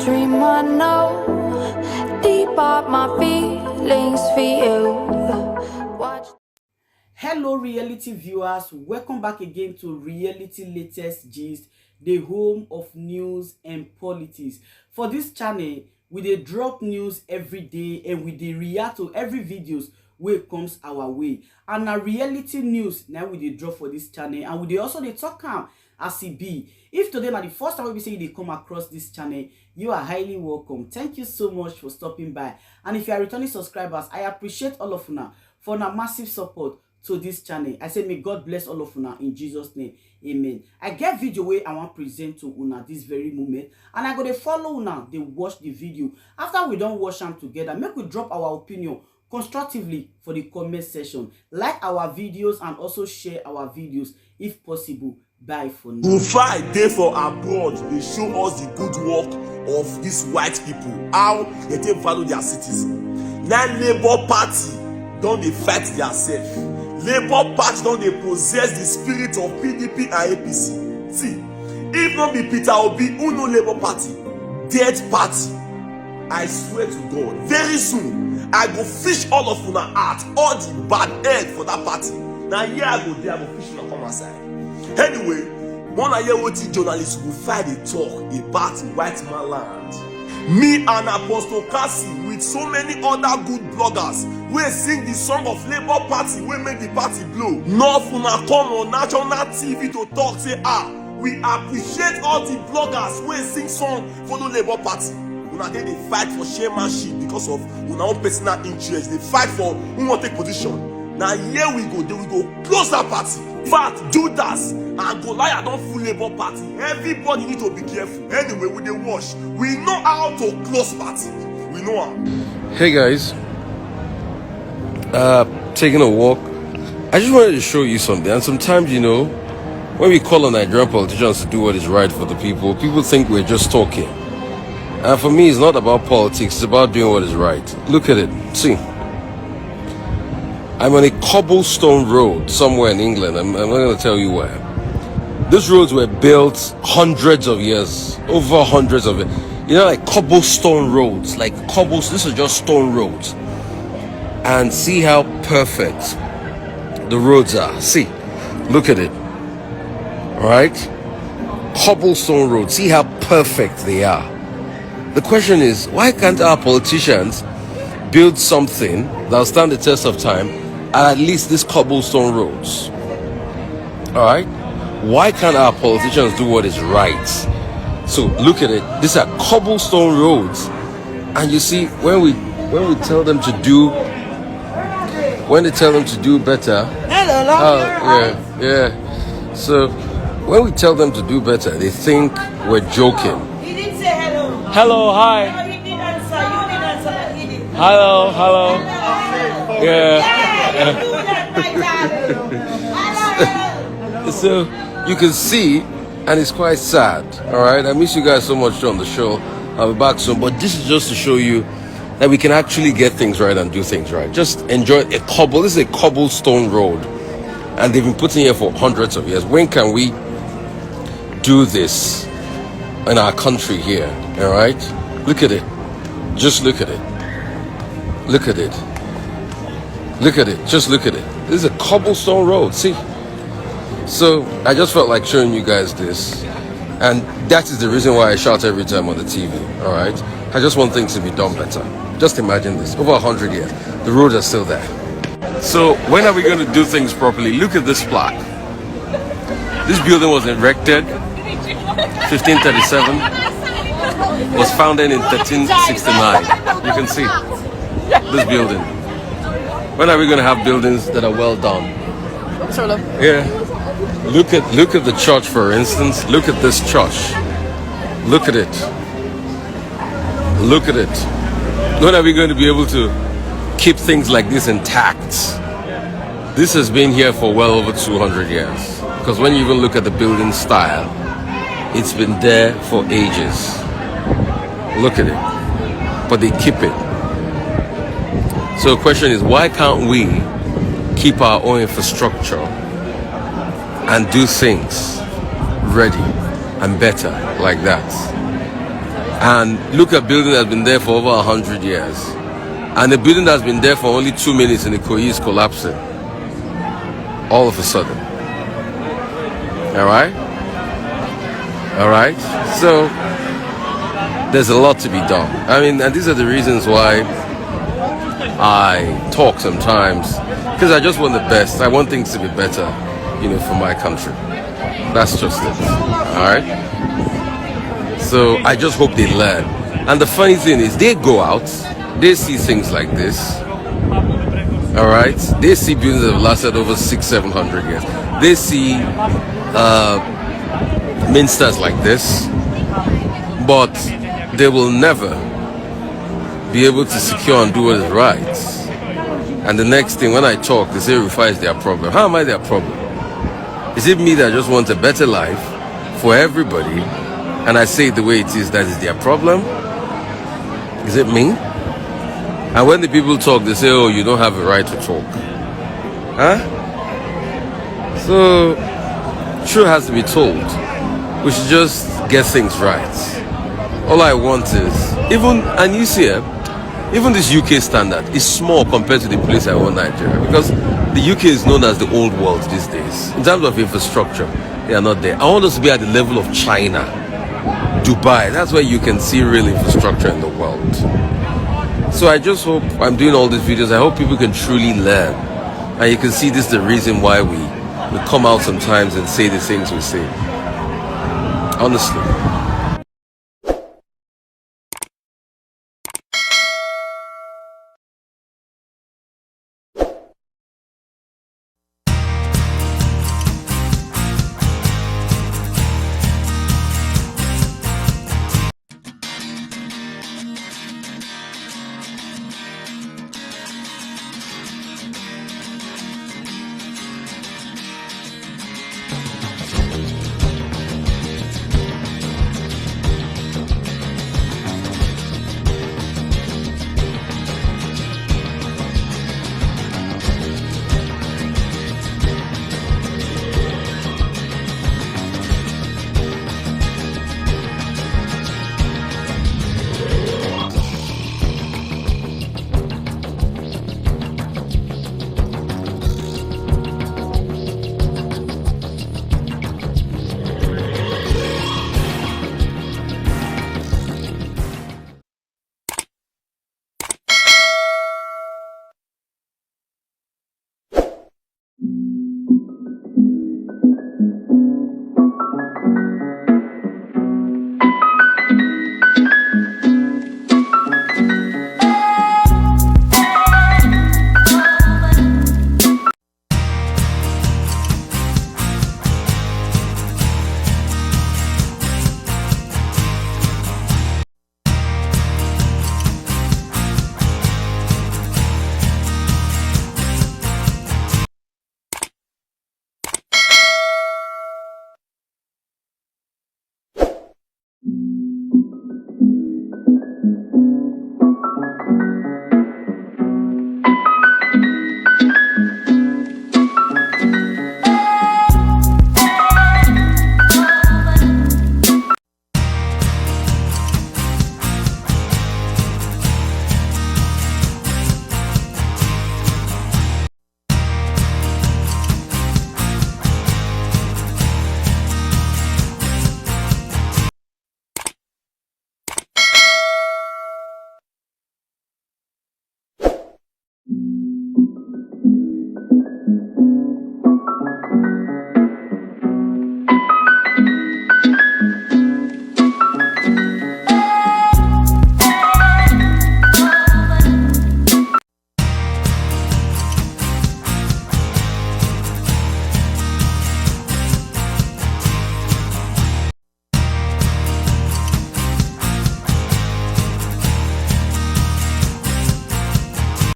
dream I know. Deep up my feelings for you. Watch. Hello reality viewers, welcome back again to Reality Latest Gist, the home of news and politics. For this channel, we dey drop news every day and we dey react to every videos wey comes our way. And na reality news now we dey drop for this channel, and we dey also dey talk am as e be. If today na the first time we say you dey come across this channel, you are highly welcome. Thank you so much for stopping by. And if you are returning subscribers, I appreciate all of una for una massive support to this channel. I say may God bless all of una in Jesus name, amen. I get video wey I want present to una this very moment, and I go dey follow una dey watch the video. After we don watch am together, make we drop our opinion constructively for the comment section. Like our videos and also share our videos if possible. Bye for now. Rufai dey for abroad, they show us the good work of these white people, how they take value their citizens. Now Labour Party don dey fight themselves. Labour Party don dey possess the spirit of PDP and APC. See, if not be Peter Obi who know Labour Party, dead party. I swear to God, very soon I go fish all of una out, all the bad head for that party. Now here I go there, I go fish una come outside. Anyway, one I hear what journalists will find a talk about white man land. Me and Apostle Cassie with so many other good bloggers wey sing the song of Labour Party wey make the party blow. North una come on national TV to talk say we appreciate all the bloggers wey sing song follow Labour Party. Una dey fight for chairmanship because of una own personal interest. They fight for who wan take position. Now here we go close that party. Fact, Judas and Goliath don't full Labour Party. Everybody need to be careful. Anyway, we dey watch. We know how to close party. We know how. Hey guys, taking a walk. I just wanted to show you something. And sometimes, you know, when we call on Nigerian politicians to do what is right for the people, people think we're just talking. And for me, it's not about politics. It's about doing what is right. Look at it. See. I'm on a cobblestone road somewhere in England. I'm not going to tell you where. These roads were built hundreds of years, over hundreds of it. You know, like cobblestone roads, like cobbles. These are just stone roads. And see how perfect the roads are. See, look at it. All right? Cobblestone roads. See how perfect they are. The question is, why can't our politicians build something that'll stand the test of time at least these cobblestone roads? All right? Why can't our politicians do what is right? So look at it. These are cobblestone roads, and you see when we tell them to do better. Yeah. So when we tell them to do better, they think we're joking. He didn't say hello. Hello, hi. No, he didn't answer. You didn't answer. He didn't. Hello. Yeah. So you can see, and it's quite sad. All right, I miss you guys so much on the show. I'll be back soon, but this is just to show you that we can actually get things right and do things right. Just enjoy a cobble. This is a cobblestone road, and they've been putting here for hundreds of years. When can we do this in our country here? All right, look at it. Just look at it. Look at it. Look at it. Just look at it. This is a cobblestone road. See? So I just felt like showing you guys this. And that is the reason why I shout every time on the TV. All right? I just want things to be done better. Just imagine this. Over 100 years. The roads are still there. So when are we going to do things properly? Look at this plaque. This building was erected 1537. Was founded in 1369. You can see this building. When are we going to have buildings that are well done? Yeah. Look at the church, for instance. Look at this church. Look at it. Look at it. When are we going to be able to keep things like this intact? This has been here for well over 200 years. Because when you even look at the building style, it's been there for ages. Look at it. But they keep it. So the question is, why can't we keep our own infrastructure and do things ready and better like that? and look at a building that's been there for over 100 years, and the building that's been there for only 2 minutes in Ikoyi is collapsing all of a sudden. All right, so there's a lot to be done. I mean, and these are the reasons why I talk sometimes, because I just want the best. I want things to be better, for my country. That's just it. All right. So I just hope they learn. And the funny thing is, they go out, they see things like this. All right. They see buildings that have lasted over 600-700 years. They see minsters like this, but they will never be able to secure and do what is right. And the next thing, when I talk, they say Rufai is their problem. How am I their problem? Is it me that just wants a better life for everybody, and I say it the way it is, that is their problem? Is it me? And when the people talk, they say, oh, you don't have a right to talk. Huh? So, truth has to be told. We should just get things right. All I want is, and you see, even this UK standard is small compared to the place I want, Nigeria, because the UK is known as the old world these days. In terms of infrastructure, they are not there. I want us to be at the level of China, Dubai. That's where you can see real infrastructure in the world. So I just hope I'm doing all these videos. I hope people can truly learn. And you can see this is the reason why we come out sometimes and say the things we say. Honestly.